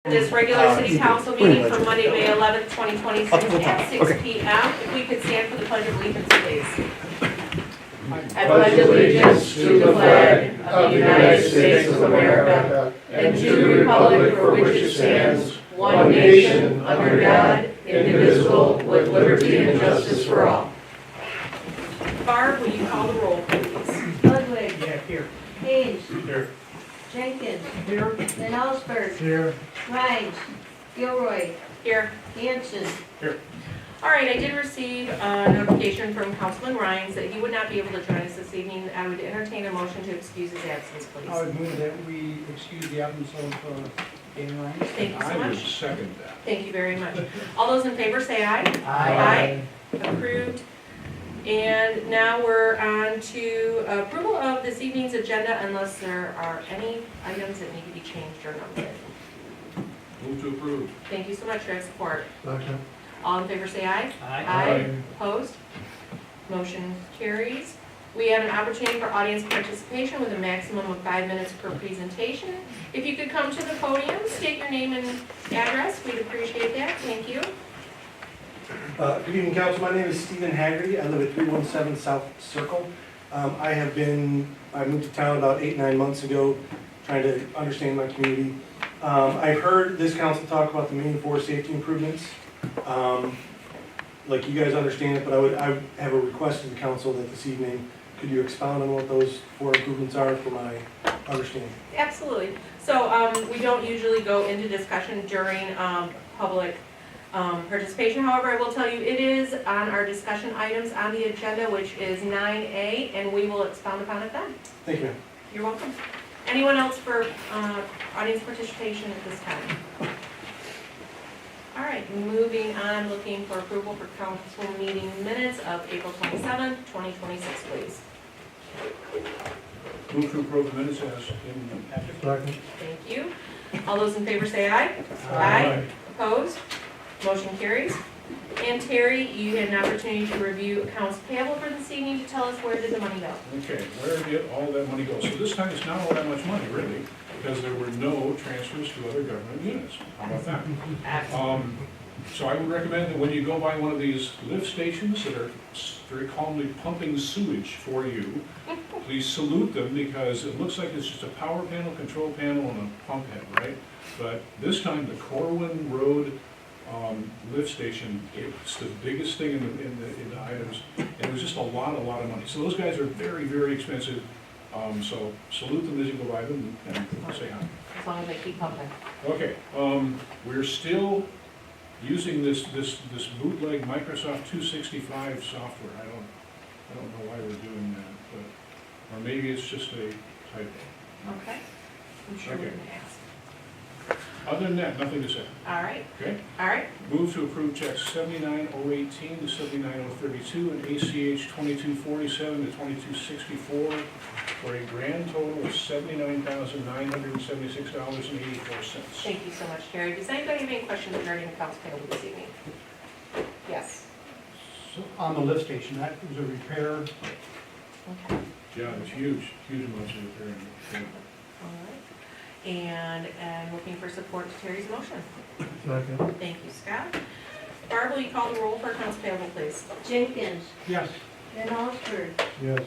This regular city council meeting for Monday, May 11th, 2026 at 6 p.m. If we could stand for the pledge of allegiance, please. I pledge allegiance to the flag of the United States of America and to the republic for which it stands, one nation, under God, indivisible, with liberty and justice for all. Barb, will you call the roll, please? Ludwig. Yeah, here. Haynes. Here. Jenkins. Here. Van Allsburg. Here. Rhines. Gilroy. Here. Hanson. Here. All right, I did receive a notification from Councilman Rhines that he would not be able to join us this evening. I would entertain a motion to excuse his absence, I please. would move that we excuse the absence of Dan Ryan. Thank you so I would much. second that. Thank you very much. All those in favor say aye. Aye. Approved. And now we're on to approval of this evening's agenda unless there are any items that need to be changed or noted. Move to approve. Thank you so much. Do I have support? Second. All in favor say aye. Aye. Opposed? Motion carries. We have an opportunity for audience participation with a maximum of 5 minutes per presentation. If you could come to the podium, state your name and address, we'd appreciate that. Thank you. Good evening, council. My name is Stephen Haggerty. I live at 317 South Circle. I moved to town about 8-9 months ago, trying to understand my community. I've heard this council talk about the main four safety improvements. Like you guys understand it, but I have a request to the council that this evening, could you expound on what those four improvements are for my understanding? Absolutely. So we don't usually go into discussion during public participation. However, I will tell you it is on our discussion items on the agenda, which is 9A, and we will expound upon it then. Thank you, ma'am. You're welcome. Anyone else for audience participation at this time? All right, moving on, looking for approval for council meeting minutes of April 27th, 2026, please. Move to approve the minutes as in the packet. Second. Thank you. All those in favor say aye. Opposed? Motion carries. And Terry, you had an opportunity to review accounts payable for this evening to tell us where did the money go? Okay, where did all that money go? So this time it's not all that much money, really, because there were no transfers to other government units. How about that? So I would recommend that when you go by one of these lift stations that are very calmly pumping sewage for you, please salute them, because it looks like it's just a power panel, control panel, and a pump head, right? But this time the Corwin Road lift station, it's the biggest thing in the items, and it was just a lot of money. So those guys are very, very expensive. So salute them as you go by them and say hi. As long as they keep pumping. Okay, we're still using this bootleg Microsoft 265 software. I don't know why we're doing that, but, or maybe it's just a typo. Okay. I'm sure we Okay. can ask. Other than that, nothing to say. All right. Okay? All right. Move to approve checks 79018 to 79032 and ACH 2247 to 2264 for a grand total of $79,976.84. Thank you so much, Terry. Does anybody have any questions regarding accounts payable this evening? Yes. So on the lift station, that was a repair. Okay. Yeah, it's huge amounts of repair. All right. And I'm looking for support to Terry's motion. Second. Thank you, Scott. Barb, will you call the roll for accounts payable, please? Jenkins. Yes. Van Allsburg. Yes.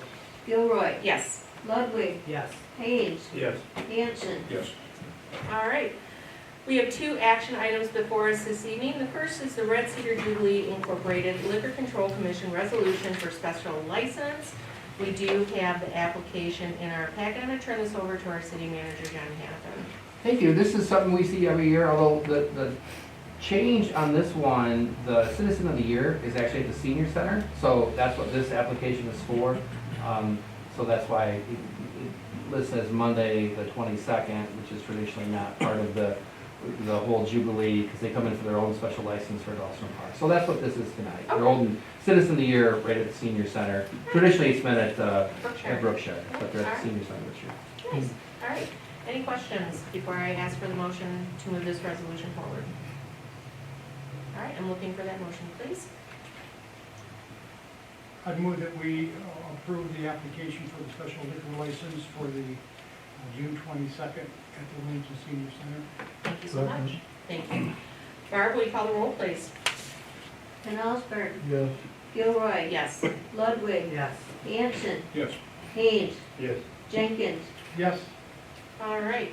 Gilroy. Yes. Ludwig. Yes. Haynes. Yes. Hanson. Yes. All right. We have two action items before us this evening. The first is the Red Cedar Jubilee Incorporated Liquor Control Commission resolution for special license. We do have the application in our packet. I'm going to turn this over to our city manager, John Hannafin. Thank you. This is something we see every year, although the change on this one, the Citizen of the Year is actually at the Senior Center. So that's what this application is for. So that's why it lists as Monday the 22nd, which is traditionally not part of the whole Jubilee, because they come in for their own special license for Dawson Park. So that's what this is tonight. Their own Citizen of the Year right at the Senior Center. Traditionally it's been at Brookshire, but they're at the Senior Center this year. Nice. All right. Any questions before I ask for the motion to move this resolution forward? All right, I'm looking for that motion, please. I'd move that we approve the application for the special liquor license for the June 22nd at the Williamston Senior Center. Thank you so much. Thank you. Barb, will you call the roll, please? Van Osberg, Yes. Gilroy. Yes. Ludwig. Yes. Hanson, Yes. Haynes, Yes. Jenkins. Yes. All right.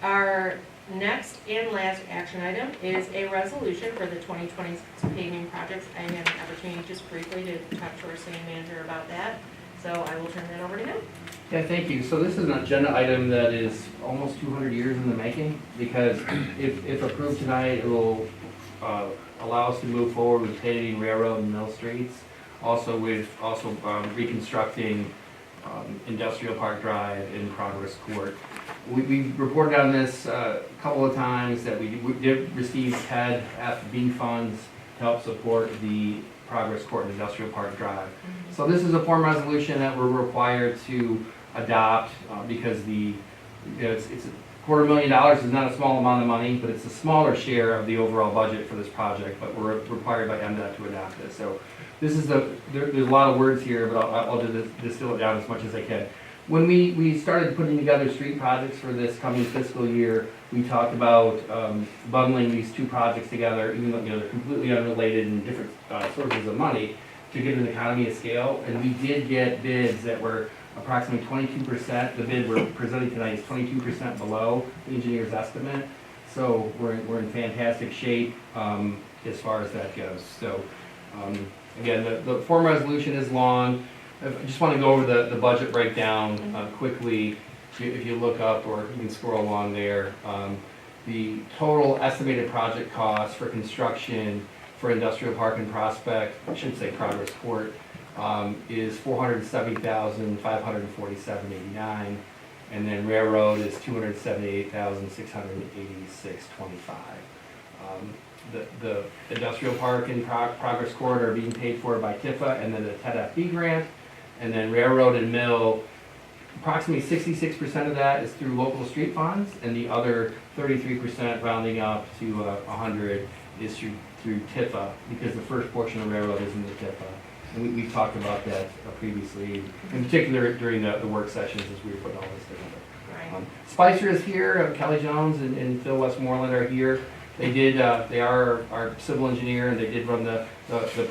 Our next and last action item is a resolution for the 2026 paving projects. I had an opportunity just briefly to talk to our city manager about that, so I will turn that over to him. Yeah, thank you. So this is an agenda item that is almost 200 years in the making, because if approved tonight, it will allow us to move forward with paving Railroad and Mill Streets, also with reconstructing Industrial Park Drive and Progress Court. We reported on this a couple of times, that we did receive TED-FB funds to help support the Progress Court and Industrial Park Drive. So this is a form resolution that we're required to adopt because it's $250,000 is not a small amount of money, but it's a smaller share of the overall budget for this project, but we're required by MDOT to adopt this. So this is there's a lot of words here, but I'll distill it down as much as I can. When we started putting together street projects for this coming fiscal year, we talked about bundling these two projects together, even though they're completely unrelated and different sources of money, to get an economy of scale. And we did get bids that were approximately 22%. The bid we're presenting tonight is 22% below the engineer's estimate. So we're in fantastic shape as far as that goes. So again, the form resolution is long. I just want to go over the budget breakdown quickly. If you look up, or you can scroll along there, the total estimated project cost for construction for Industrial Park and Prospect, I should say Progress Court, is $470,547.89, and then Railroad is $278,686.25. The Industrial Park and Progress Court are being paid for by TIFA and then the TED-FB grant, and then Railroad and Mill, approximately 66% of that is through local street funds, and the other 33%, rounding up to 100, is through TIFA, because the first portion of Railroad is in the TIFA. And we've talked about that previously, in particular during the work sessions as we were putting all this together. Right. Spicer is here, Kelly Jones and Phil Westmoreland are here. They are our civil engineer, and they did run the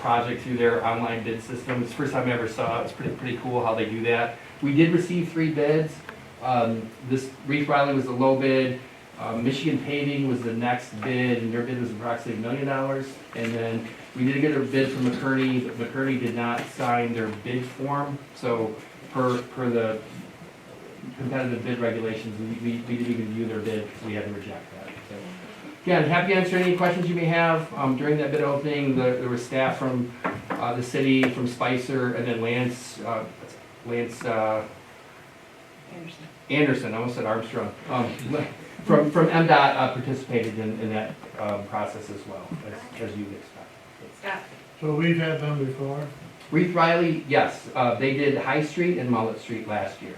project through their online bid system. It's the first time I ever saw it. It's pretty cool how they do that. We did receive 3 bids. This Reef Riley was the low bid. Michigan Paving was the next bid, and their bid was approximately $1 million. And then we did get a bid from McCurney, but McCurney did not sign their bid form. So per the competitive bid regulations, we didn't even view their bid because we had to reject that. So, again, happy to answer any questions you may have. During that bid opening, there was staff from the city, from Spicer, and then Lance Anderson, I almost said Armstrong, from MDOT participated in that process as well, as you'd expect. Scott? So we've had them before? Reef Riley, yes, they did High Street and Mullet Street last year.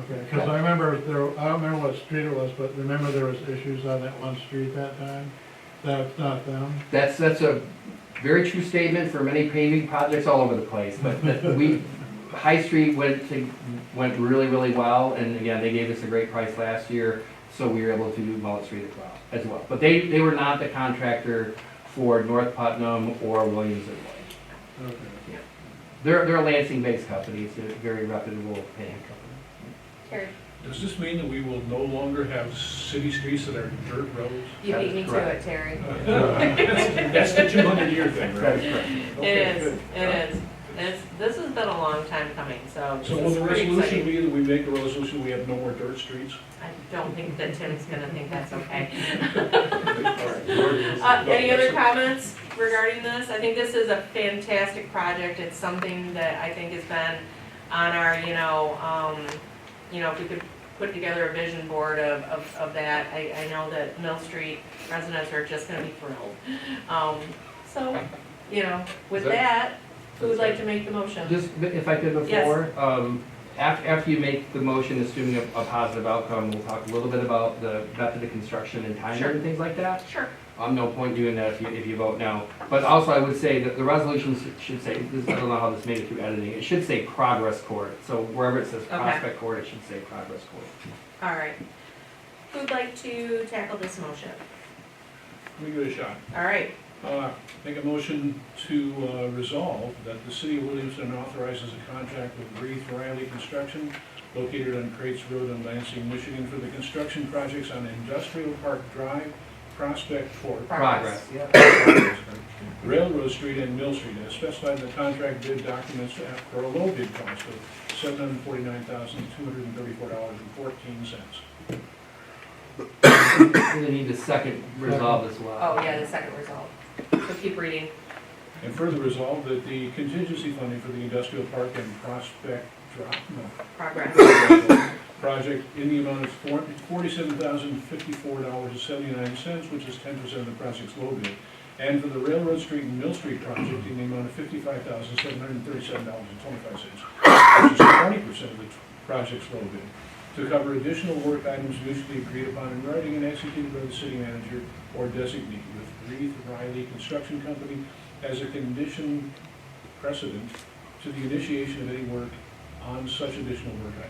Okay, because I remember I don't remember what street it was, but remember there was issues on that one street that time? That's not them? That's a very true statement for many paving projects all over the place, but High Street went really, really well, and again, they gave us a great price last year, so we were able to do Mullet Street as well. But they were not the contractor for North Putnam or Williamston. Okay. They're a Lansing-based company. It's a very reputable paving company. Terry? Does this mean that we will no longer have city streets that are dirt roads? You beat me to Correct. it, Terry. That's the 200-year thing, That right? is correct. Okay, It is, good. it is. This has been a long time coming, so So will this the is pretty resolution exciting. be that we make a resolution, we have no more dirt streets? I don't think that Tim's gonna think that's okay. All right. Any other comments regarding this? I think this is a fantastic project. It's something that I think has been on our, if we could put together a vision board of that, I know that Mill Street residents are just gonna be thrilled. With that, who would like to make the motion? Just, if I could before, after you make the motion, assuming a positive outcome, we'll talk a little bit about the method of construction and timing Sure. and things like that. Sure. No point doing that if you vote no. But also I would say that the resolution should say, I don't know how this made it through editing, it should say Progress Court. So wherever it says Prospect Court, it should say Progress Court. All right. Who'd like to tackle this motion? Let me give it a shot. All right, Make a motion to resolve that the city of Williamston authorizes a contract with Reeve Riley Construction located on Crates Road in Lansing, Michigan for the construction projects on Industrial Park Drive, Prospect Court, Progress, yeah. Railroad Street and Mill Street, as specified in the contract bid documents for a low bid cost of $749,234.14. We need the second resolve as well. oh yeah, the second result. So keep reading. And further resolve that the contingency funding for the industrial park and Prospect Progress. project in the amount of $47,054.79, which is 10% of the project's low bid, and for the Railroad Street and Mill Street project in the amount of $55,737.25, which is 20% of the project's low bid, to cover additional work items mutually agreed upon in writing and executed by the city manager or designee with Reeve Riley Construction Company as a condition precedent to the initiation of any work on such additional work items.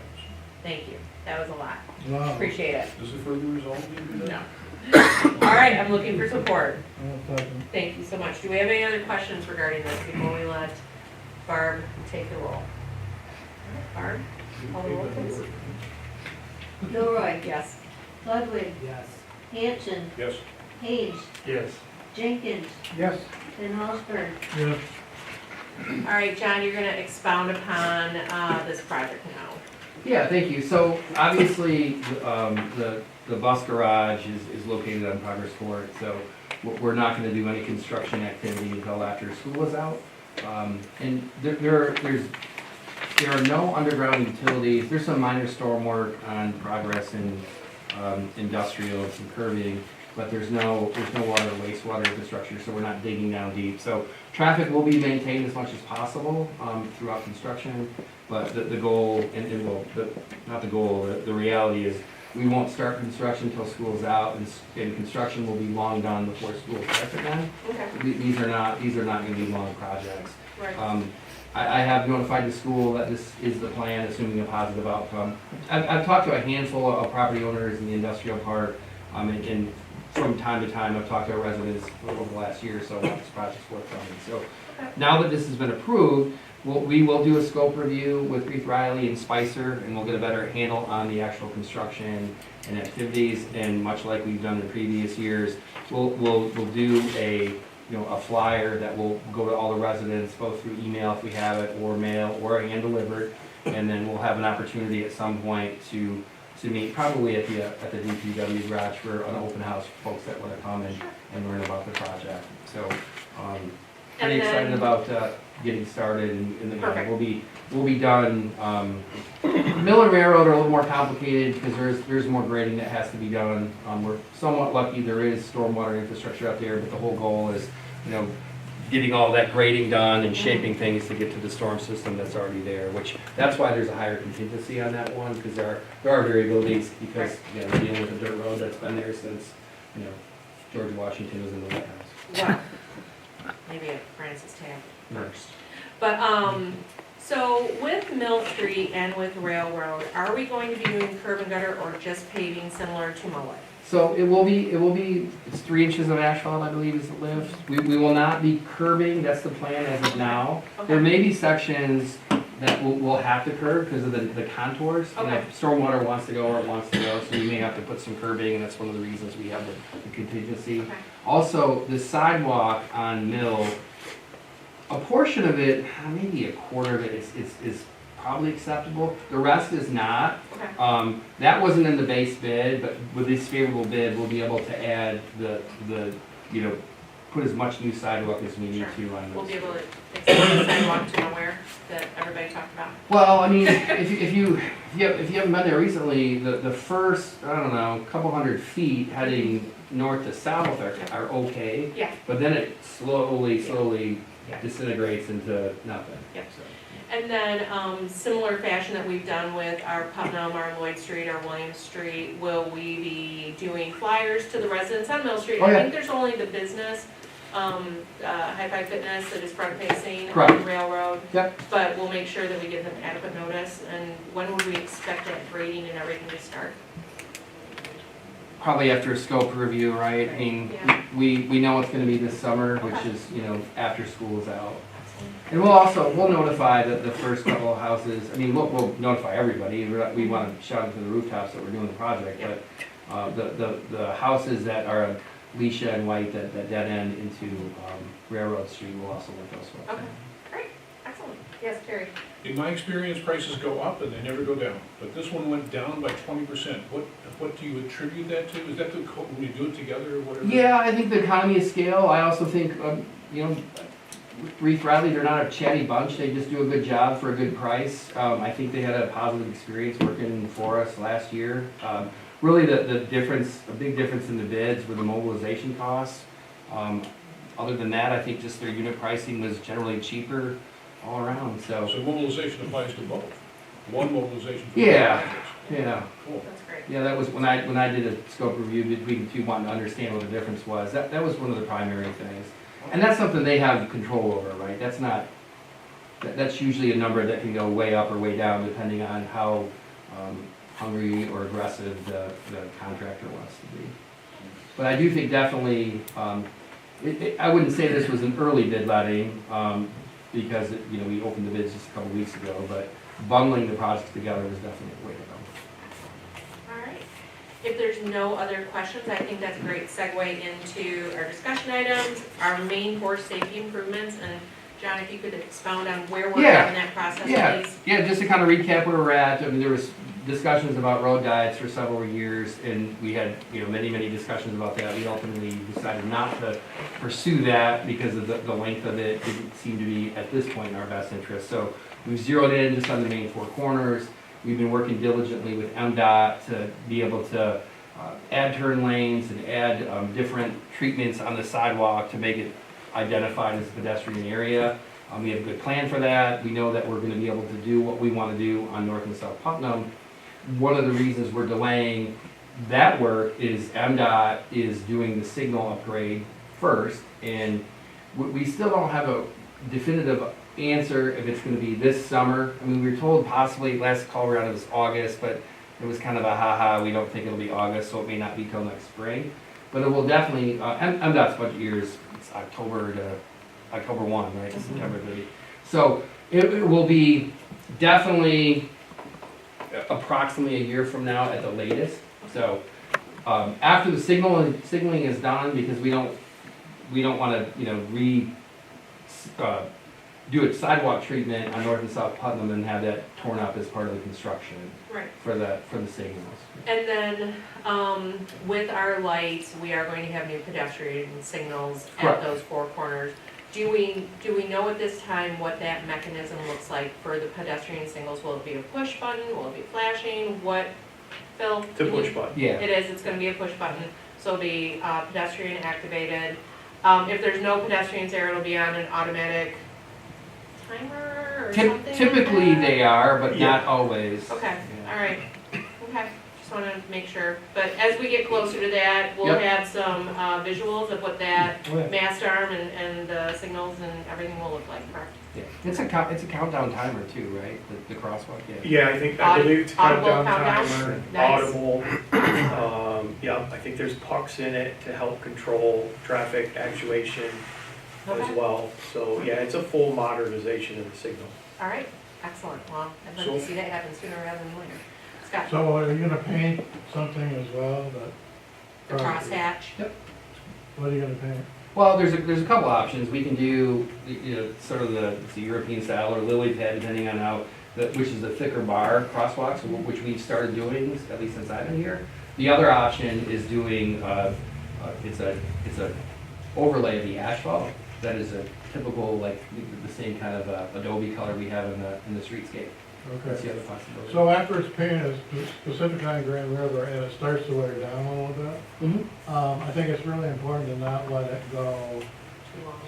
Thank you. That was a lot. Wow. Appreciate it. Does it further resolve the No. All right, I'm looking for support. I'll second. Thank you so much. Do we have any other questions regarding this before we let Barb take the roll? Barb, call the roll, please. Milroy. Yes. Ludwig. Yes. Hanson. Yes. Haynes. Yes. Jenkins. Yes. Van Halsburg. Yes. All right, John, you're gonna expound upon this project now. Yeah, thank you. So obviously, the bus garage is located on Progress Court, so we're not gonna do any construction activity until after school is out. And there are no underground utilities. There's some minor storm work on Progress and industrial, some curbing, but there's no water or wastewater infrastructure, so we're not digging down deep. So traffic will be maintained as much as possible throughout construction, but the goal, not the goal, the reality is we won't start construction until school's out, and construction will be long done before school starts again. Okay. These are not gonna be long projects. Right. I have notified the school that this is the plan, assuming a positive outcome. I've talked to a handful of property owners in the industrial park, and from time to time, I've talked to our residents over the last year or so about this project's forthcoming. So now that this has been approved, we will do a scope review with Reeve Riley and Spicer, and we'll get a better handle on the actual construction and activities. And much like we've done in previous years, we'll do a flyer that will go to all the residents, both through email if we have it, or mail, or hand delivered. And then we'll have an opportunity at some point to meet, probably at the DPW garage for an open house for folks that want to come and learn about the project. So, pretty excited about getting started, and we'll be done. Mill and Railroad are a little more complicated because there's more grading that has to be done. We're somewhat lucky there is stormwater infrastructure out there, but the whole goal is, getting all that grading done and shaping things to get to the storm system that's already there, which, that's why there's a higher contingency on that one, because there are variabilities, because, dealing with a dirt road that's been there since, George Washington was in the White House. Well, maybe a Francis Taft First. But, so with Mill Street and with Railroad, are we going to be doing curb and gutter or just paving similar to Mullet? So it will be, it's 3 inches of asphalt, I believe, is the lift. We will not be curbing, that's the plan as of now. There may be sections that we'll have to curb because of the contours. Okay. If stormwater wants to go where it wants to go, so we may have to put some curbing, and that's one of the reasons we have the contingency. Okay. Also, the sidewalk on Mill, a portion of it, maybe a quarter of it is probably acceptable. The rest is not. Okay. That wasn't in the base bid, but with this favorable bid, we'll be able to add put as much new sidewalk as we need to on this. We'll be able to extend the sidewalk to nowhere that everybody talked about. Well, I mean, if you haven't been there recently, the first, I don't know, couple hundred feet heading north to south are okay. Yeah. But then it slowly Yeah. disintegrates into nothing. Yep. So. And then, similar fashion that we've done with our Putnam, our Lloyd Street, our Williams Street, will we be doing flyers to the residents on Mill Street? Oh, yeah. I think there's only the business, Hi-Fi Fitness that is front facing on Correct. Railroad. Yep. But we'll make sure that we give them adequate notice, and when would we expect that grading and everything to start? Probably after a scope review, right? I mean, Yeah. we know it's gonna be this summer, which Okay. is, after school is out. And we'll notify the first couple of houses, I mean, we'll notify everybody, we wanna shout it to the rooftops that we're doing the project, but, the houses that are on Leisha and White, that dead end into, Railroad Street will also let those folks. Okay, great, excellent. Yes, Terry? In my experience, prices go up and they never go down, but this one went down by 20%. What do you attribute that to? Is that when you do it together or whatever? Yeah, I think the economy of scale, I also think, Reeve Riley, they're not a chatty bunch, they just do a good job for a good price. I think they had a positive experience working for us last year. Really, the difference, a big difference in the bids were the mobilization costs. Other than that, I think just their unit pricing was generally cheaper all around, so. So mobilization applies to both? One mobilization for both Yeah. projects? Yeah, That's great. yeah, that was, when I did a scope review between the two, wanting to understand what the difference was, that was one of the primary things. And that's something they have control over, right? That's not, that's usually a number that can go way up or way down depending on how hungry or aggressive the contractor wants to be. But I do think definitely, I wouldn't say this was an early bid letting, because, we opened the bids just a couple weeks ago, but bundling the projects together was definitely a way to go. All right. If there's no other questions, I think that's a great segue into our discussion items, our main four safety improvements, and John, if you could expound on where we're Yeah. at in that process, Yeah, please. yeah, just to kind of recap where we're at, I mean, there was discussions about road diets for several years, and we had, many, many discussions about that. We ultimately decided not to pursue that because of the length of it didn't seem to be, at this point, in our best interest. So we've zeroed in just on the main four corners. We've been working diligently with MDOT to be able to add turn lanes and add different treatments on the sidewalk to make it identified as a pedestrian area. We have a good plan for that. We know that we're gonna be able to do what we wanna do on North and South Putnam. One of the reasons we're delaying that work is MDOT is doing the signal upgrade first, and we still don't have a definitive answer if it's gonna be this summer. I mean, we were told possibly, last call around it was August, but it was kind of a ha-ha, we don't think it'll be August, so it may not be till next spring. But it will definitely, MDOT's budget year is October 1, right, September 30. So it will be definitely approximately a year from now at the latest. So after the signaling is done, because we don't want to do a sidewalk treatment on North and South Putnam and have that torn up as part of the construction Right. for the signals. And then, with our lights, we are going to have new pedestrian signals at Correct. those four corners. Do we know at this time what that mechanism looks like for the pedestrian signals? Will it be a push button? Will it be flashing? What, Phil? It's a push button. Yeah. It is, it's gonna be a push button, so it'll be pedestrian activated. If there's no pedestrians there, it'll be on an automatic timer or something like Typically that? they are, but Yeah. not always. Okay, Yeah. all right, okay, just wanna make sure. But as we get closer to that, we'll Yep. have some visuals of what that Oh, yeah. mast arm and the signals and everything will look like, correct? Yeah. It's a countdown timer too, right? The crosswalk, yeah. Yeah, I believe it's a Audible countdown countdown? timer, Nice. audible. Yeah, I think there's pucks in it to help control traffic actuation as Okay. well. So, yeah, it's a full modernization of the signal. All right, excellent, well, I'd like So- to see that happen sooner rather than later. Scott, So are you gonna paint something as well, the crosshatch, what are you gonna paint? Well, there's a couple options. We can do, sort of it's a European style or lily pad, depending on which is the thicker bar crosswalks, which we've started doing, at least since I've been here. The other option is doing, it's a overlay of the asphalt. That is a typical, like, the same kind of adobe color we have in the streetscape. That's the Okay. other possibility. So after it's painted, specifically on Grand River, and it starts to wear down a little bit, Mhm. I think it's really important to not let it go.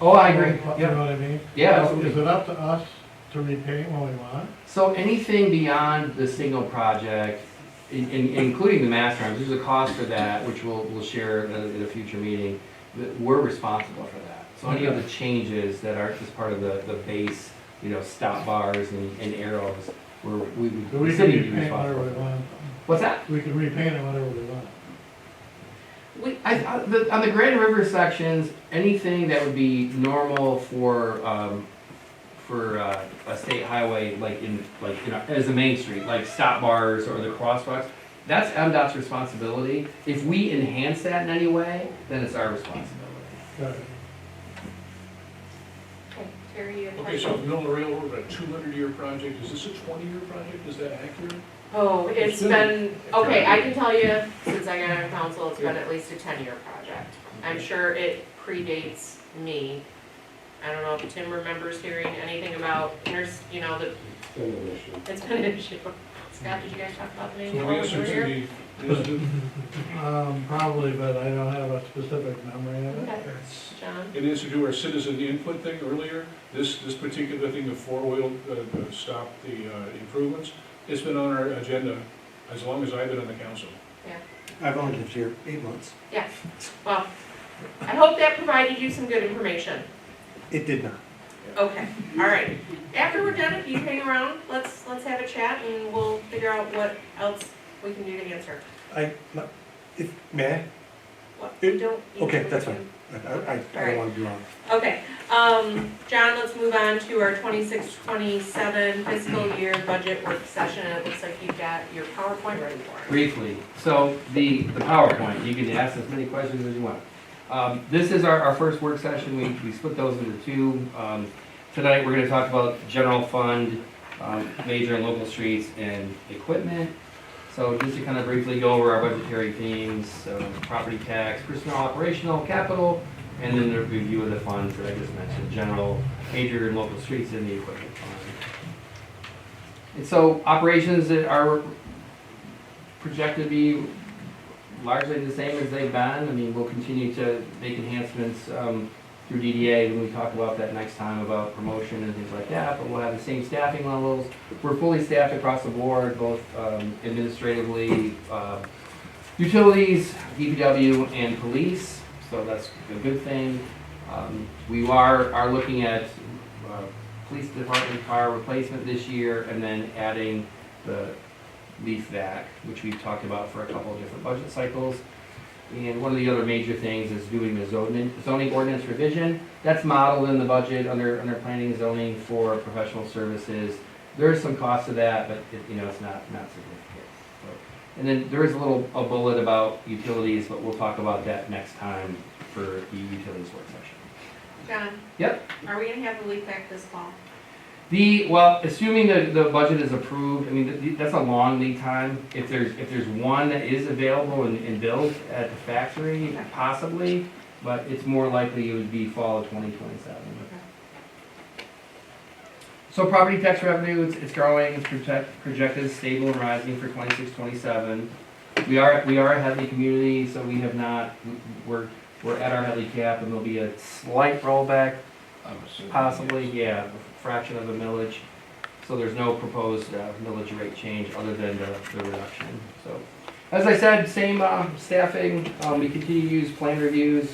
Oh, I agree. You know Yeah, what I mean? yeah, So absolutely. is it up to us to repaint when we want? So anything beyond the single project, including the master homes, there's a cost for that, which we'll share at a future meeting. We're responsible for that. So any of the changes that are just part of the base, stop bars and arrows, So we we the can city be repaint whatever responsible. we want. What's that? We can repaint it whatever we want. On the Grand River sections, anything that would be normal for a state highway, as a main street, like stop bars or the crosswalks, that's MDOT's responsibility. If we enhance that in any way, then it's our responsibility. Got it. Okay, Terry, you have a Okay, so question? Mill Railroad, a 200-year project, is this a 20-year project, is that accurate? Oh, it's been, okay, I can tell you, since I got on council, it's been at least a 10-year project. I'm sure it predates me. I don't know if Tim remembers hearing anything about, it's been an issue. Scott, did you guys talk about the name? So the answer to the, Probably, but I don't have a specific memory of it. Okay, John? in answer to our citizen input thing earlier, this particular thing, the four-wheel stop the improvements, it's been on our agenda as long as I've been on the council. I've only lived here 8 months. Yeah, well, I hope that provided you some good information. It did not. Okay, all right. After we're done, if you hang around, let's have a chat and we'll figure out what else we can do to answer. May I? What, we don't. Okay, that's fine. I don't want to be wrong. Okay, John, let's move on to our 26-27 fiscal year budget work session. It looks like you've got your PowerPoint ready for us. Briefly, so the PowerPoint, you can ask as many questions as you want. This is our first work session. We split those into two. Tonight, we're going to talk about general fund, major and local streets, and equipment. So just to kind of briefly go over our budgetary themes, property tax, personnel, operational, capital, and then the review of the funds that I just mentioned, general, major and local streets, and the equipment fund. And so operations that are projected to be largely the same as they've been. I mean, we'll continue to make enhancements through DDA when we talk about that next time about promotion and things like that, but we'll have the same staffing levels. We're fully staffed across the board, both administratively, utilities, DPW, and police, so that's a good thing. We are looking at police department car replacement this year, and then adding the leaf vac, which we've talked about for a couple of different budget cycles. And one of the other major things is doing the zoning ordinance revision. That's modeled in the budget under planning and zoning for professional services. There is some cost to that, but it's not significant. So, and then there is a bullet about utilities, but we'll talk about that next time for the utilities work session. John? Yep. Are we gonna have the leak back this fall? Well, assuming the budget is approved, I mean, that's a long lead time. If there's one that is available and built at the factory, possibly, but it's more likely it would be fall of 2027. So property tax revenue, it's growing, it's projected stable and rising for 26-27. We are a heavy community, so we have not, we're at our heavy cap, and there'll be a slight rollback, possibly, yeah, fraction of a millage, so there's no proposed millage rate change other than the reduction. So, as I said, same staffing. We continue to use plan reviews,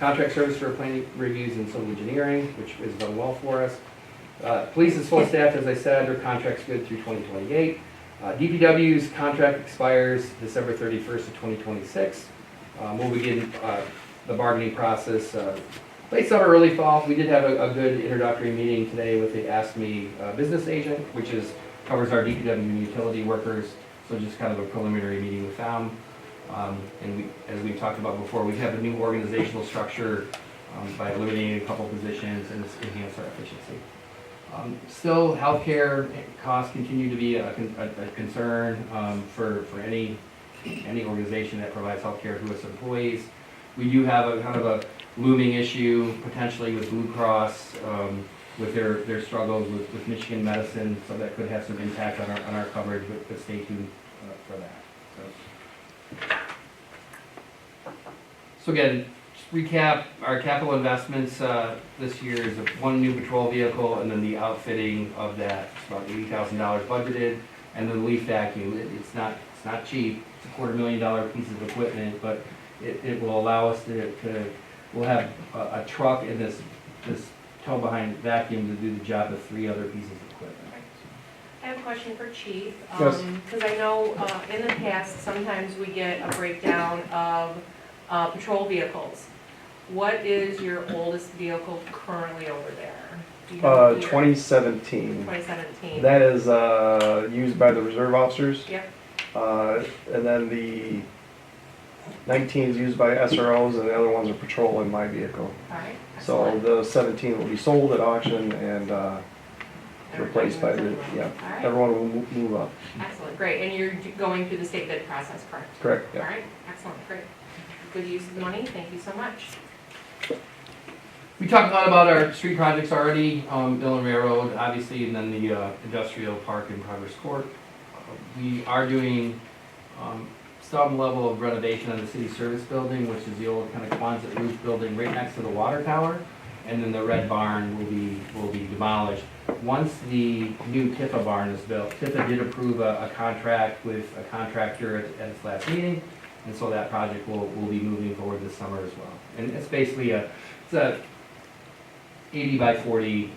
contract service for planning reviews and civil engineering, which has done well for us. Police is full staffed, as I said. Their contract's good through 2028. DPW's contract expires December 31st of 2026. We'll begin the bargaining process late summer, early fall. We did have a good introductory meeting today with the ASME business agent, which covers our DPW and utility workers. So just kind of a preliminary meeting with them. And as we've talked about before, we have a new organizational structure by eliminating a couple positions and enhance our efficiency. Still, healthcare costs continue to be a concern for any organization that provides healthcare to its employees. We do have a kind of a looming issue potentially with Blue Cross, with their struggles with Michigan medicine, so that could have some impact on our coverage, but stay tuned for that. So again, recap, our capital investments, this year is one new patrol vehicle, and then the outfitting of that, it's about $80,000 budgeted, and then the leaf vacuum, it's not cheap, it's $250,000 piece of equipment, but it will allow us we'll have a truck and this tow behind vacuum to do the job of 3 other pieces of equipment. I have a question for Chief. Yes. Because I know in the past, sometimes we get a breakdown of patrol vehicles. What is your oldest vehicle currently over there? Do you have a year? 2017. 2017. That is used by the reserve officers. Yep. And then the 19 is used by SROs, and the other ones are patrol in my vehicle. All right. So Excellent. the 17 will be sold at auction and replaced by the, yeah, All right. everyone will move up. Excellent, great. And you're going through the state bid process, correct? Correct, All yeah. right, excellent, great. Good use of the money, thank you so much. We talked a lot about our street projects already, Mill and Railroad, obviously, and then the industrial park in Progress Court. We are doing some level of renovation on the city service building, which is the old kind of Quonset roof building right next to the water tower. And then the red barn will be demolished. Once the new Tifa barn is built, Tifa did approve a contract with a contractor at its last meeting, and so that project will be moving forward this summer as well. And it's basically it's a 80 by 40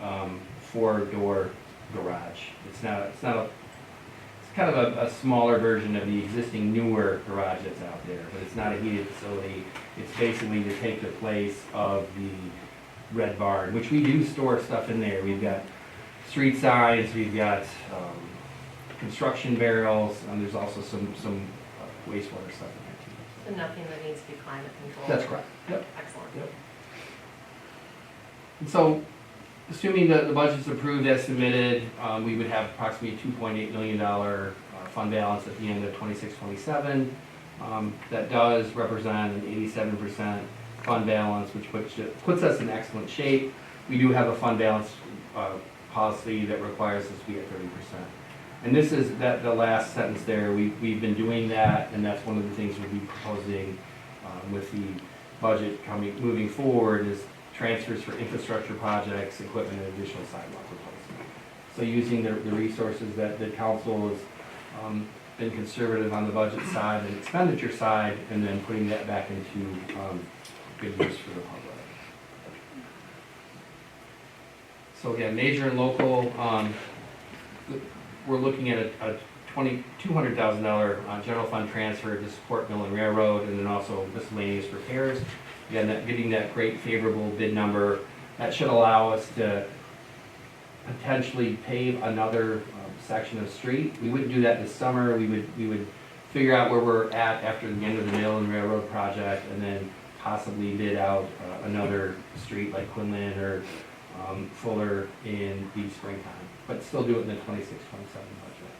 4-door garage. It's kind of a smaller version of the existing newer garage that's out there, but it's not a heated facility. It's basically to take the place of the red barn, which we do store stuff in there. We've got street signs, we've got construction barrels, and there's also some wastewater stuff in there too. So nothing that needs to be climate controlled? That's correct. Yep. Excellent. Yep. And so, assuming that the budget's approved as submitted, we would have approximately $2.8 million fund balance at the end of 26-27. That does represent an 87% fund balance, which puts us in excellent shape. We do have a fund balance policy that requires us to be at 30%. And this is the last sentence there. We've been doing that, and that's one of the things we'll be proposing with the budget moving forward is transfers for infrastructure projects, equipment, and additional sidewalk replacement. So using the resources that the council has been conservative on the budget side and expenditure side, and then putting that back into good use for the public. So again, major and local, we're looking at a $200,000 general fund transfer to support Mill and Railroad, and then also miscellaneous repairs. Again, getting that great favorable bid number, that should allow us to potentially pave another section of street. We wouldn't do that this summer. We would figure out where we're at after the end of the Mill and Railroad project, and then possibly bid out another street like Quinlan or Fuller in the springtime, but still do it in the 26-27 budget.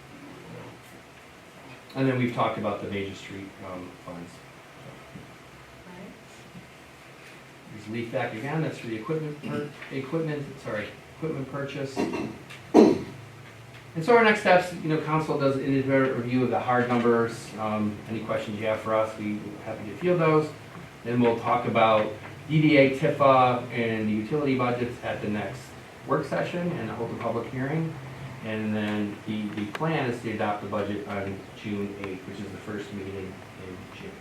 And then we've talked about the major street funds. There's leaf back again, that's for the equipment purchase. And so our next steps, council does an independent review of the hard numbers. Any questions you have for us, we're happy to field those. Then we'll talk about DDA, TIFA, and the utility budgets at the next work session and hold a public hearing. And then the plan is to adopt the budget on June 8th, which is the first meeting in June.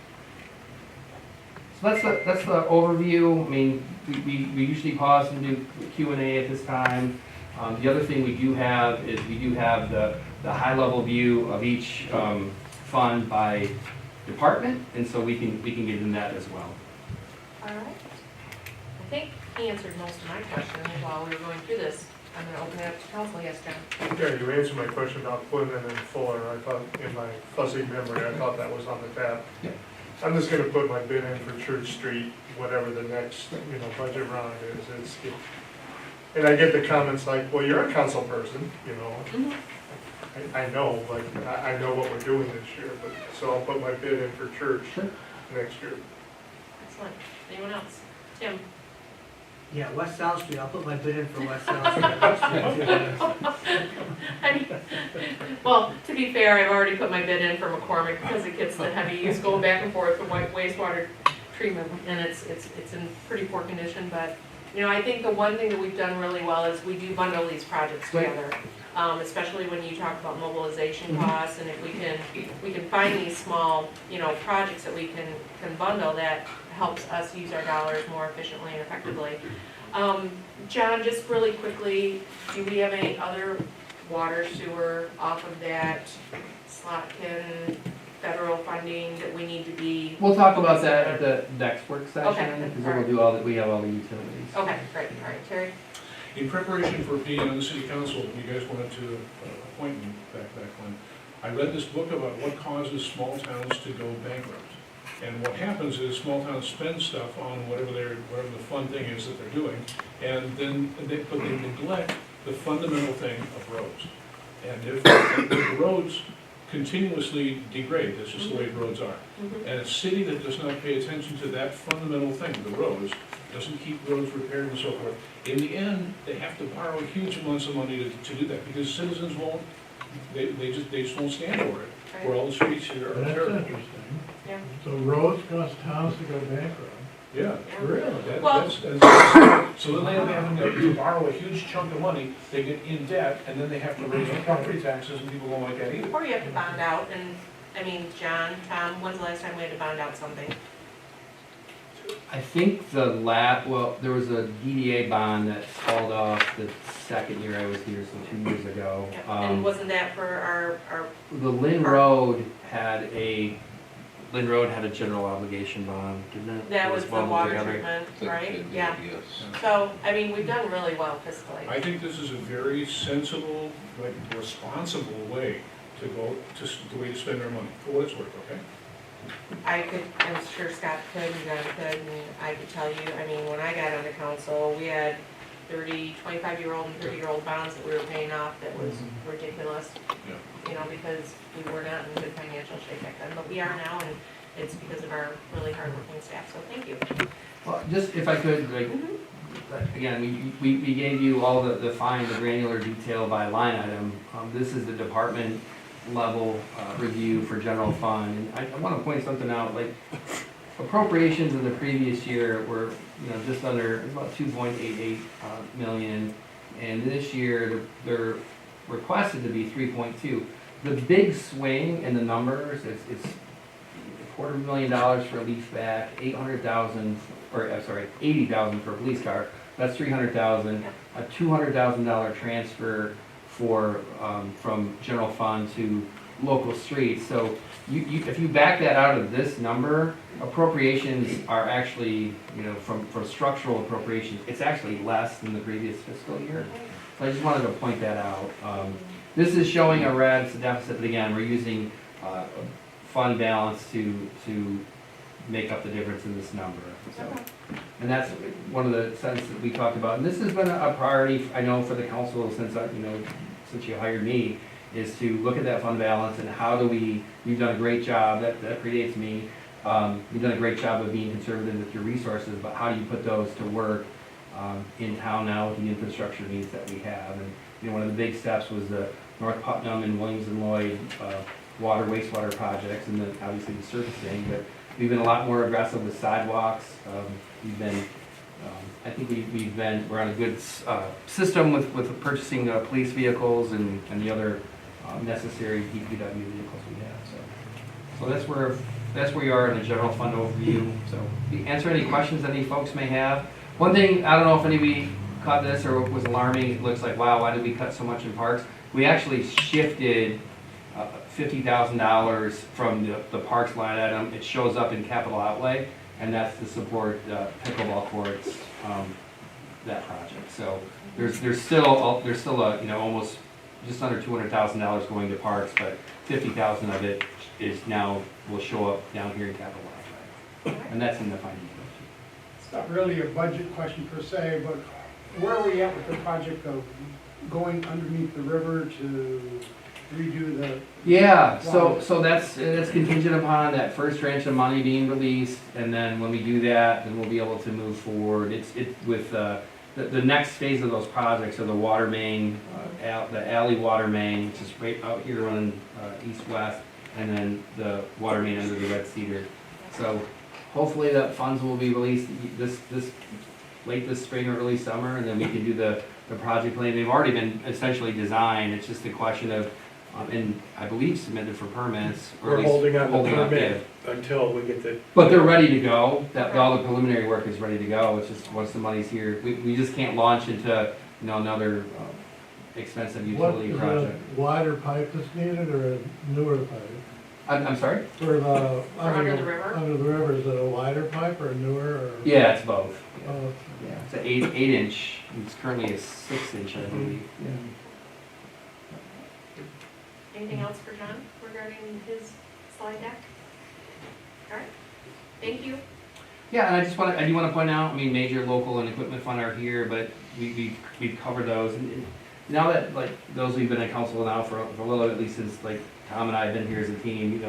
So that's the overview. I mean, we usually pause and do Q&A at this time. The other thing we do have is the high-level view of each fund by department, and so we can get in that as well. All right. I think he answered most of my questions while we were going through this. I'm going to open it up to council. Yes, John? Yeah, you answered my question about Quinlan and Fuller. I thought, in my fuzzy memory, I thought that was on the tab. Yep. I'm just gonna put my bid in for Church Street, whatever the next, budget round is. And I get the comments like, well, you're a council person, Mm-hmm. I know, but I know what we're doing this year, but, so I'll put my bid in for Church next year. Excellent. Anyone else? Tim? Yeah, West South Street, I'll put my bid in for West South Street. I mean, well, to be fair, I've already put my bid in for McCormick because it gets the heavy use going back and forth from wastewater treatment, and it's in pretty poor condition, but, you know, I think the one thing that we've done really well is we do bundle these projects Right. together. Especially when you talk about mobilization costs, and if we can find these small, you know, projects that we can bundle, that helps us use our dollars more efficiently and effectively. John, just really quickly, do we have any other water sewer off of that Slotkin federal funding that we need to be? We'll talk about that at the next work session, Okay, because all we'll right. do all that, we have all the utilities. Okay, great, all right, Terry? In preparation for being on the city council, you guys wanted to appoint me back when. I read this book about what causes small towns to go bankrupt. And what happens is small towns spend stuff on whatever the fun thing is that they're doing, and then they neglect the fundamental thing of roads. And if the roads continuously degrade, that's just the way roads are. And a city that does not pay attention to that fundamental thing, the roads, doesn't keep roads repaired and so forth, in the end, they have to borrow huge amounts of money to do that, because citizens won't, they just won't stand for it, for all the streets here are That's terrible. interesting. Yeah. So roads cause towns to go bankrupt. Yeah. Really? Well- So then they end up having to borrow a huge chunk of money, they get in debt, and then they have to raise their property taxes, and people don't like that either. Or you have to bond out, and, I mean, John, Tom, when's the last time we had to bond out something? I think well, there was a DDA bond that called off the second year I was here, so 2 years ago. And wasn't that for our, The Lynn Road had a general obligation bond, didn't it? that It was the bundled water together. treatment, right? Yeah. Yeah. So, I mean, we've done really well fiscally. I think this is a very sensible, like, responsible way to go, the way to spend our money, for what it's worth, okay? I'm sure Scott could, and John could, and I could tell you, I mean, when I got onto council, we had 25-year-old and 30-year-old bonds that we were paying off that was ridiculous. Yeah. You know, because we were not in good financial shape back then, but we are now, and it's because of our really hardworking staff, so thank you. Well, just if I could, like, again, we gave you all the fine, the granular detail by line item. This is the department level review for general fund. And I want to point something out, like appropriations in the previous year were, you know, just under about 2.88 million. And this year, they're requested to be 3.2. The big swing in the numbers, it's $250,000 for a leaf back, 800,000, or I'm sorry, 80,000 for a police car. That's 300,000. A $200,000 transfer for from general fund to local streets. So if you back that out of this number, appropriations are actually, you know, from structural appropriations, it's actually less than the previous fiscal year. So I just wanted to point that out. This is showing a red, it's a deficit, but again, we're using fund balance to make up the difference in this number. So, and that's one of the sentences that we talked about. And this has been a priority, I know, for the council since since you hired me, is to look at that fund balance and how do you've done a great job, that predates me. You've done a great job of being conservative with your resources, but how do you put those to work in town now with the infrastructure needs that we have? And you know, one of the big steps was the North Putnam and Williamston Lloyd water, wastewater projects, and then obviously the surfacing, but we've been a lot more aggressive with sidewalks. We've been, I think we're on a good system with purchasing police vehicles and the other necessary DPW vehicles we have. So that's where we are in the general fund overview. So answer any questions any folks may have. One thing, I don't know if anybody caught this or was alarming, it looks like, wow, why did we cut so much in parks? We actually shifted $50,000 from the parks line item. It shows up in capital outlay, and that's to support pickleball courts, that project. So there's still a, you know, almost just under $200,000 going to parks, but 50,000 of it is now will show up down here in capital outlay, and that's in the funding. It's not really a budget question per se, but where are we at with the project of going underneath the river to redo the? Yeah, so that's contingent upon that first tranche of money being released, and then when we do that, then we'll be able to move forward. It's with the next phase of those projects are the water main, the alley water main, which is right out here running east-west, and then the water main under the red cedar. So hopefully that funds will be released late this spring or early summer, and then we can do the project plan. They've already been essentially designed, it's just a question of, and I believe submitted for permits, or at We're least holding on the bid. permit until we get the. But they're ready to go, all the preliminary work is ready to go, it's just once the money's here, we just can't launch into, another expensive What, utility is it project. a wider pipe that's needed or a newer pipe? I'm sorry? For the, under the river? Under the river, is it a wider pipe or a newer or? Yeah, it's both. Oh, Yeah, it's an 8 inch, it's currently a 6 inch, I believe, yeah. Anything else for John regarding his slide deck? All right, thank you. Yeah, and I do wanna point out, major local and equipment fund are here, but we've covered those. And now that, like, those who've been in council now for a little, at least since, like, Tom and I have been here as a team,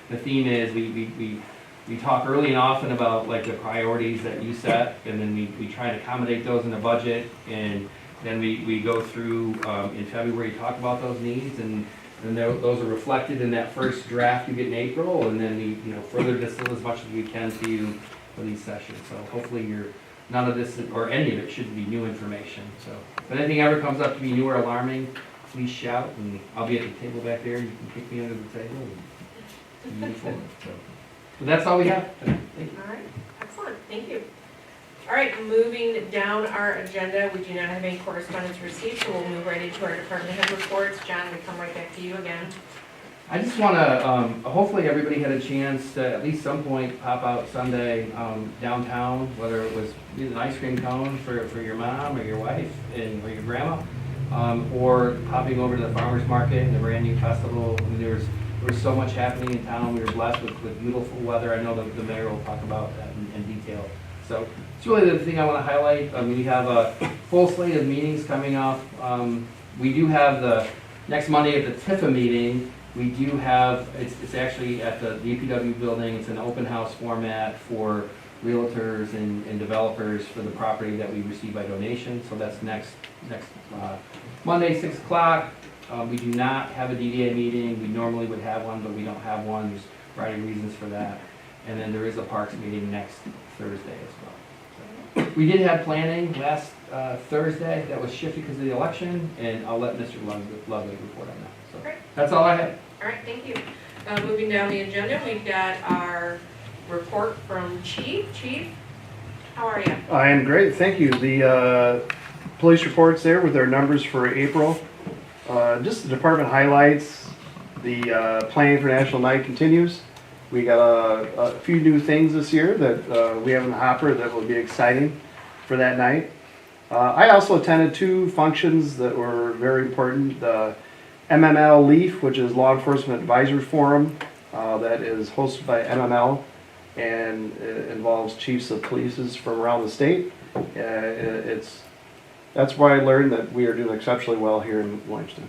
the theme is we talk early and often about, like, the priorities that you set, and then we try to accommodate those in the budget, and then we go through, in February, talk about those needs, and those are reflected in that first draft you get in April, and then we, further distill as much as we can to you for these sessions. So hopefully none of this, or any of it, should be new information. So if anything ever comes up to be new or alarming, please shout, and I'll be at the table back there, you can kick me under the table, and move forward. So, but that's all we have today. Thank you. All right, excellent, thank you. All right, moving down our agenda, we do not have any correspondence received, so we'll move right into our department head reports. John, we come right back to you again. I just want to, hopefully everybody had a chance to at least some point pop out Sunday downtown, whether it was an ice cream cone for your mom or your wife or your grandma, or popping over to the farmer's market and the brand new festival. There was so much happening in town. We were blessed with beautiful weather. I know the mayor will talk about that in detail. So it's really the thing I want to highlight. We have a full slate of meetings coming up. We do have the next Monday at the TIFA meeting. We do have, it's actually at the DPW building. It's an open house format for realtors and developers for the property that we receive by donation. So that's next Monday, 6 o'clock. We do not have a DDA meeting. We normally would have one, but we don't have one. There's a variety of reasons for that. And then there is a parks meeting next Thursday as well. So we did have planning last Thursday. That was shifted because of the election, and I'll let Mr. Ludwig report on that. So Great. that's all I have. All right, thank you. Moving down the agenda, we've got our report from Chief. Chief, how are you? I am great, thank you. The police reports there with our numbers for April. Just the department highlights. The planning for National Night continues. We got a few new things this year that we have in the hopper that will be exciting for that night. I also attended 2 functions that were very important. The MML LEAF, which is Law Enforcement Advisory Forum, that is hosted by MML, and it involves chiefs of police from around the state. That's where I learned that we are doing exceptionally well here in Williamston.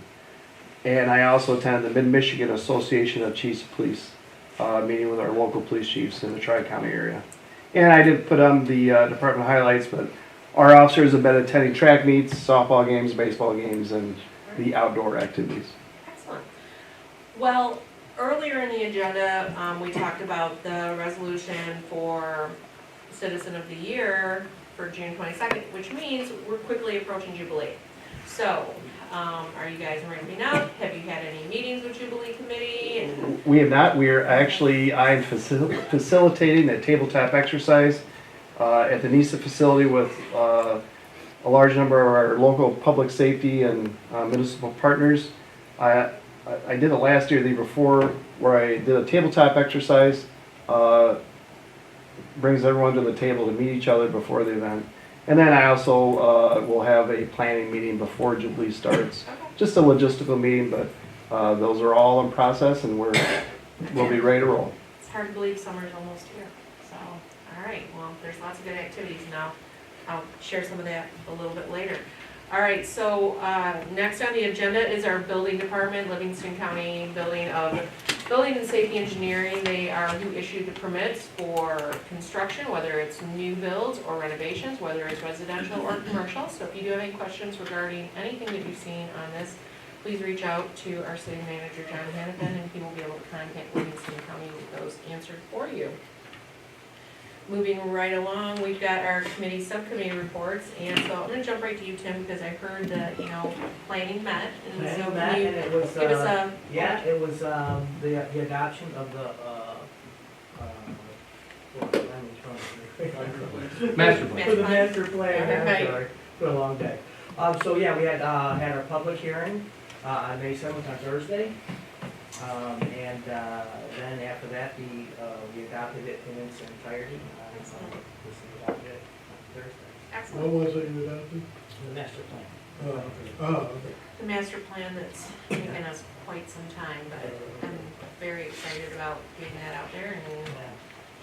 And I also attended the Mid-Michigan Association of Chiefs of Police, meeting with our local police chiefs in the Tri-County area. And I did put on the department highlights, but our officers have been attending track meets, softball games, baseball games, and the outdoor activities. Excellent. Well, earlier in the agenda, we talked about the resolution for Citizen of the Year for June 22nd, which means we're quickly approaching Jubilee. So, are you guys ramping up? Have you had any meetings with Jubilee Committee? And We have not. We are actually, I'm facilitating a tabletop exercise at the NISA facility with a large number of our local public safety and municipal partners. I did it last year, the year before, where I did a tabletop exercise. Brings everyone to the table to meet each other before the event. And then I also will have a planning meeting before Jubilee starts. Just a logistical meeting, but those are all in process, and we'll be ready to roll. it's hard to believe summer's almost here. So, all right, well, there's lots of good activities now. I'll share some of that a little bit later. All right, so next on the agenda is our building department, Livingston County Building and Safety Engineering. They are who issued the permits for construction, whether it's new builds or renovations, whether it's residential or commercial. So if you do have any questions regarding anything that you've seen on this, please reach out to our city manager, John Hannafin, and he will be able to contact Livingston County with those answered for you. moving right along, we've got our committee, subcommittee reports, and so I'm gonna jump right to you, Tim, because I heard that, planning met, and so Planning can met, you and it was, give us a? yeah, it was, the adoption of the, Master plan. For the master plan, Right. I'm sorry, for a long day. So yeah, we had our public hearing, on May 7th on Thursday. And then after that, we adopted it in its entirety. This is adopted it on Thursday, What Excellent. was it you adopted? the master plan. Oh, The master plan that's taken us quite some time, but I'm very excited about getting that out there and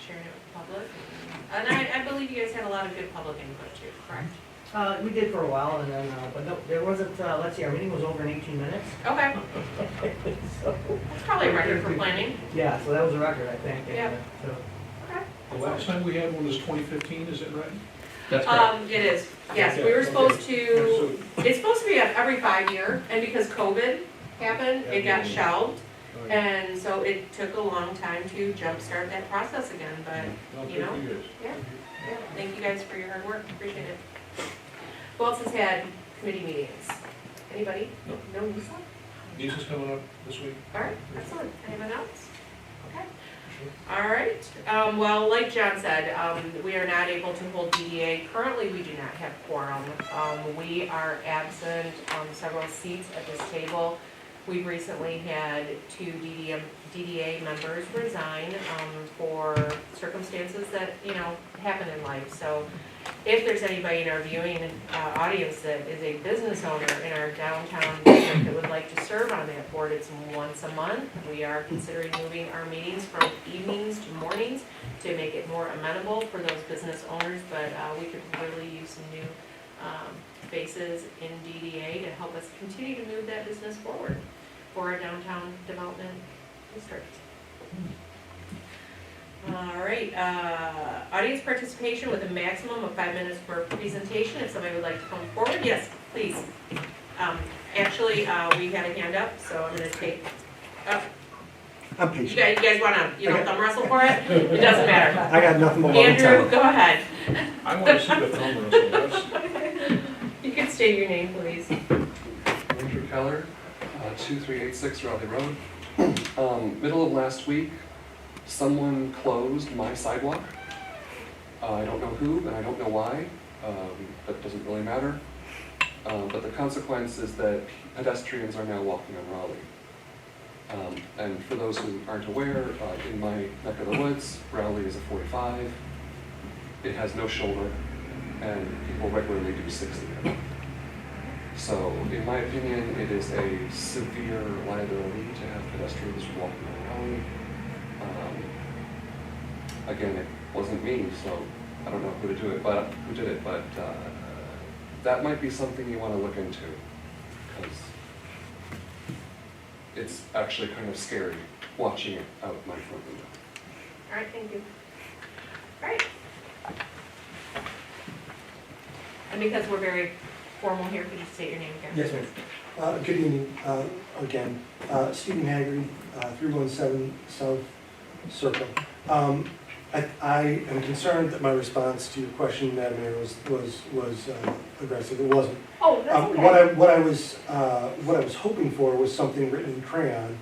sharing it with the public. And I believe you guys had a lot of good public input too, correct? We did for a while, and then, but no, there wasn't, let's see, our meeting was over in 18 minutes. Okay, So, that's probably a record for planning. yeah, so that was a record, I think. and, Yeah. so- Okay. The last time we had one was 2015, is it right? That's correct. It is, yes, we were supposed to, it's supposed to be every 5 year, and because COVID happened, it got shelved. And so it took a long time to jumpstart that process again, but, No, you know, good for you. yeah, thank you guys for your hard work, appreciate it. Who else has had committee meetings? Anybody? No. No, Lisa? Lisa's coming up this week. All right, excellent. Anyone else? Okay. All right. Well, like John said, we are not able to hold DDA. Currently, we do not have quorum. We are absent on several seats at this table. We've recently had 2 DDA members resign for circumstances that, happen in life. So if there's anybody in our viewing audience that is a business owner in our downtown district that would like to serve on that board, it's once a month. We are considering moving our meetings from evenings to mornings to make it more amenable for those business owners, but we could really use some new faces in DDA to help us continue to move that business forward for our downtown development district. All right, audience participation with a maximum of 5 minutes per presentation. If somebody would like to come forward, yes, please. Actually, we had a hand up, so I'm gonna take, I'm you patient. guys wanna, thumb wrestle for it? It doesn't matter. I got nothing but one Andrew, time. go ahead. I want to see the thumb wrestle, that's, You can state your name, please. Andrew Keller, 2386 Raleigh Road. Middle of last week, someone closed my sidewalk. I don't know who, and I don't know why. That doesn't really matter. But the consequence is that pedestrians are now walking on Raleigh. And for those who aren't aware, in my neck of the woods, Raleigh is a 45. It has no shoulder, and people regularly do 60. So, in my opinion, it is a severe liability to have pedestrians walking on Raleigh. Again, it wasn't me, so I don't know who did it, but that might be something you want to look into, because it's actually kind of scary watching it out my front window. All right, thank you. All right. And because we're very formal here, could you state your name again? Yes, ma'am. Good evening, again. Stephen Haggerty, 317 South Circle. I am concerned that my response to your question, Madam Mayor, was aggressive. It wasn't. Oh, that's okay. What I was hoping for was something written in crayon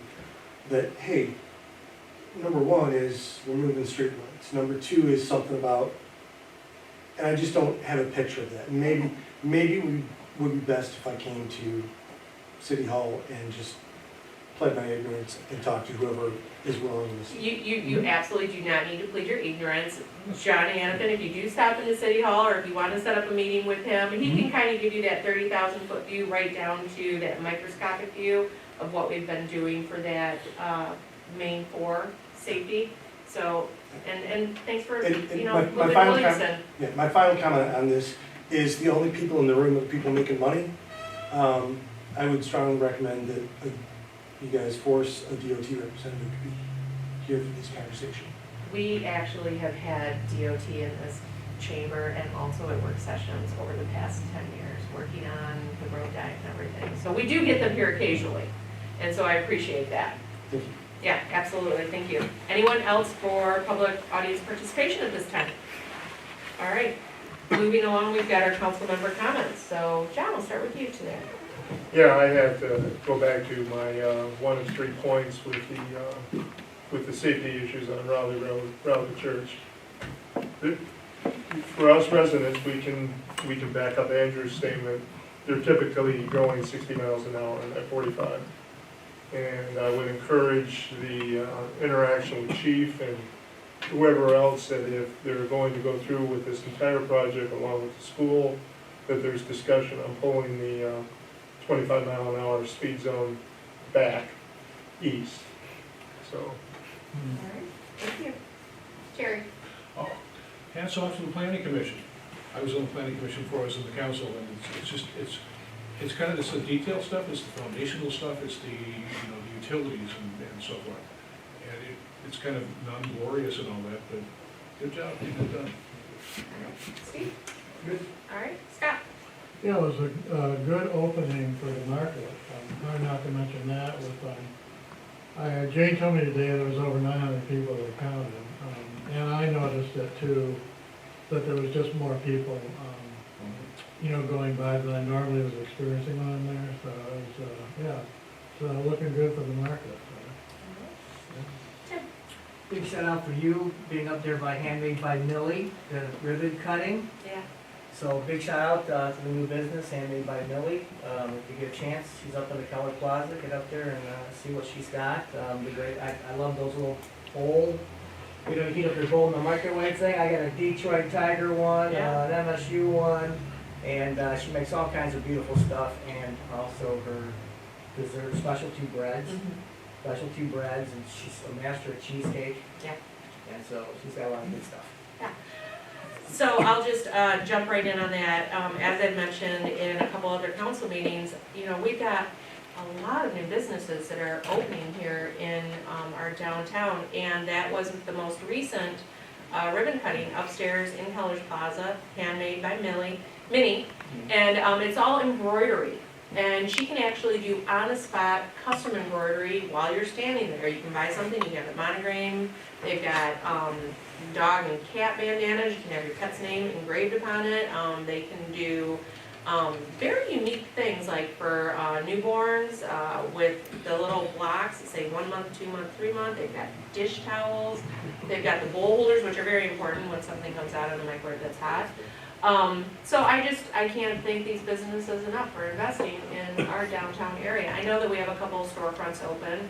that, hey, number 1 is we're moving streetlights. Number 2 is something about, and I just don't have a picture of that. Maybe it would be best if I came to City Hall and just plead my ignorance and talk to whoever is willing to listen. You absolutely do not need to plead your ignorance. John Anathan, if you do stop into City Hall, or if you want to set up a meeting with him, he can kind of give you that 30,000-foot view right down to that microscopic view of what we've been doing for that main 4 safety. So, and thanks for, And moving my to final Williamston. Yeah, my final comment on this is the only people in the room are the people making money. I would strongly recommend that you guys force a DOT representative to be here for this conversation. We actually have had DOT in this chamber and also at work sessions over the past 10 years, working on the road diet and everything. So we do get them here occasionally, and so I appreciate that. Thank you. Yeah, absolutely, thank you. Anyone else for public audience participation at this time? All right, moving along, we've got our council member comments. So John, we'll start with you today. Yeah, I have to go back to my, 1 of 3 points with the safety issues on Raleigh Road, Raleigh Church. For us residents, we can back up Andrew's statement. They're typically going 60 miles an hour at 45. And I would encourage the interaction with chief and whoever else that if they're going to go through with this entire project along with the school, that there's discussion on pulling the 25 mile an hour speed zone back east. So, All right, thank you. Jerry? Oh, hats off to the planning commission. I was on the planning commission before I was in the council, and it's kind of, it's the detailed stuff, it's the foundational stuff, it's the, the utilities and so forth. And it's kind of non-glorious and all that, but good job, you got done. Steve? Good. All right, Scott? Yeah, it was a good opening for the market. Hard not to mention that with, Jane told me today there was over 900 people that counted. And I noticed it too, that there was just more people, going by than I normally was experiencing on there. So it was, it's looking good for the market. Big shout out for you, being up there by Handmade by Millie, the ribbon cutting. Yeah. So big shout out to the new business, Handmade by Millie. If you get a chance, she's up in the Keller Plaza, get up there and see what she's got. Be great. I love those little bowl, heat up your bowl in the microwave thing. I got a Detroit Tiger one, an MSU one, and she makes all kinds of beautiful stuff, and also her dessert specialty breads. Specialty breads, and she's a master of cheesecake. Yeah. And so she's got a lot of good stuff. Yeah. So I'll just jump right in on that. As I mentioned in a couple other council meetings, we've got a lot of new businesses that are opening here in our downtown, and that was the most recent ribbon cutting upstairs in Keller's Plaza, Handmade by Minnie, and it's all embroidery. And she can actually do on-the-spot custom embroidery while you're standing there. You can buy something, you can have it monogram. They've got dog and cat bandanas. You can have your pet's name engraved upon it. They can do very unique things, like for newborns with the little blocks that say 1 month, 2 month, 3 month. They've got dish towels. They've got the bowl holders, which are very important when something comes out of the microwave that's hot. So I can't thank these businesses enough for investing in our downtown area. I know that we have a couple of storefronts open,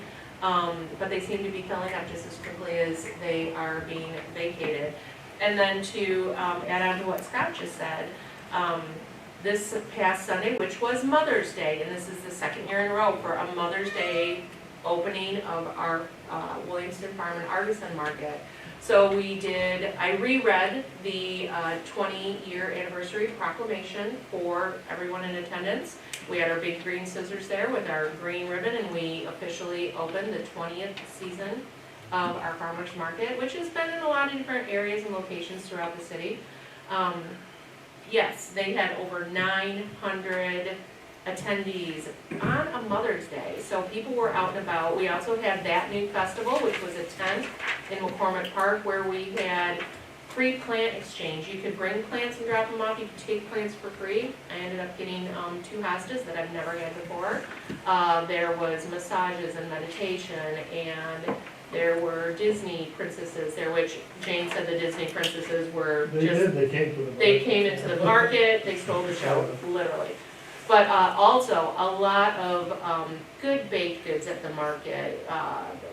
but they seem to be filling up just as quickly as they are being vacated. And then to add on to what Scott just said, this past Sunday, which was Mother's Day, and this is the second year in a row for a Mother's Day opening of our Williamston Farm and Artisan Market. So I reread the 20-year anniversary proclamation for everyone in attendance. We had our big green scissors there with our green ribbon, and we officially opened the 20th season of our farmers market, which has been in a lot of different areas and locations throughout the city. Yes, they had over 900 attendees on a Mother's Day, so people were out and about. We also had That New Festival, which was a tent in McCormick Park where we had free plant exchange. You could bring plants and drop them off. You could take plants for free. I ended up getting 2 hostas that I've never had before. There was massages and meditation, and there were Disney princesses there, which Jane said the Disney princesses were They came to the market. They came into the market, they stole the show, literally. But also a lot of good baked goods at the market,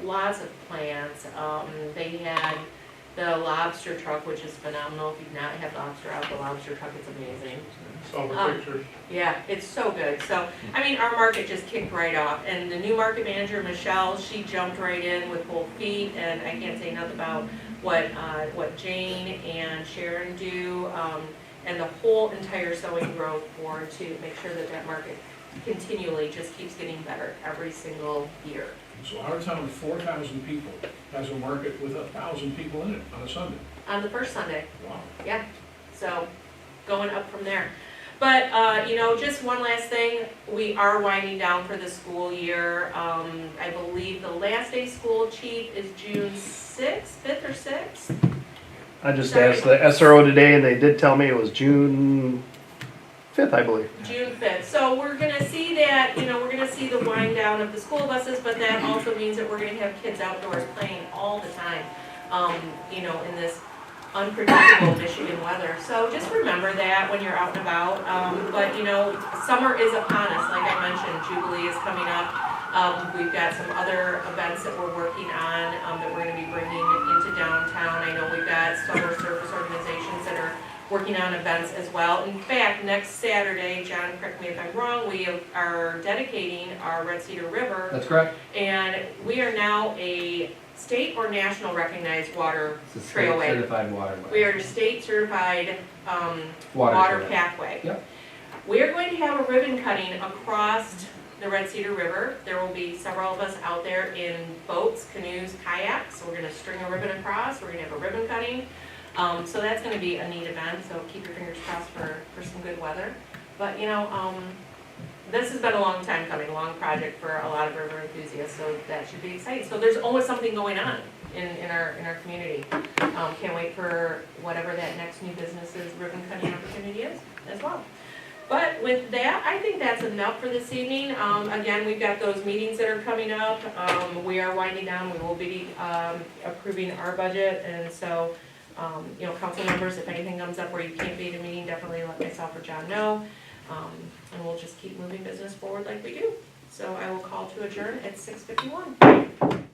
lots of plants. They had the lobster truck, which is phenomenal. If you've not had lobster out, the lobster truck is amazing. saw the picture. Yeah, it's so good. So, our market just kicked right off. And the new market manager, Michelle, she jumped right in with both feet. And I can't say enough about what Jane and Sharon do. And the whole entire Sowing Growth Board to make sure that market continually just keeps getting better every single year. So our town of 4,000 people has a market with 1,000 people in it on a Sunday. On the first Sunday. Wow. Yeah, so going up from there. But, just one last thing, we are winding down for the school year. I believe the last day school, Chief, is June 6th, 5th or 6th? I just asked the SRO today and they did tell me it was June 5th, I believe. June 5th. So we're gonna see that, we're gonna see the wind down of the school buses, but that also means that we're gonna have kids outdoors playing all the time, in this unpredictable Michigan weather. So just remember that when you're out and about. But summer is upon us, like I mentioned, Jubilee is coming up. We've got some other events that we're working on that we're gonna be bringing into downtown. I know we've got summer service organizations that are working on events as well. In fact, next Saturday, John, correct me if I'm wrong, we are dedicating our Red Cedar River. That's correct. And we are now a state or national recognized water It's a state trailway. certified waterway. We are a state certified Water water trail. pathway. Yep. We are going to have a ribbon cutting across the Red Cedar River. There will be several of us out there in boats, canoes, kayaks. So we're gonna string a ribbon across, we're gonna have a ribbon cutting. So that's gonna be a neat event, so keep your fingers crossed for some good weather. But this has been a long time coming, a long project for a lot of river enthusiasts, so that should be exciting. So there's always something going on in our community. Can't wait for whatever that next new business's ribbon cutting opportunity is as well. But with that, I think that's enough for this evening. Again, we've got those meetings that are coming up. We are winding down, we will be approving our budget, and so council members, if anything comes up where you can't be at a meeting, definitely let myself or John know. And we'll just keep moving business forward like we do. So I will call to adjourn at 6:51.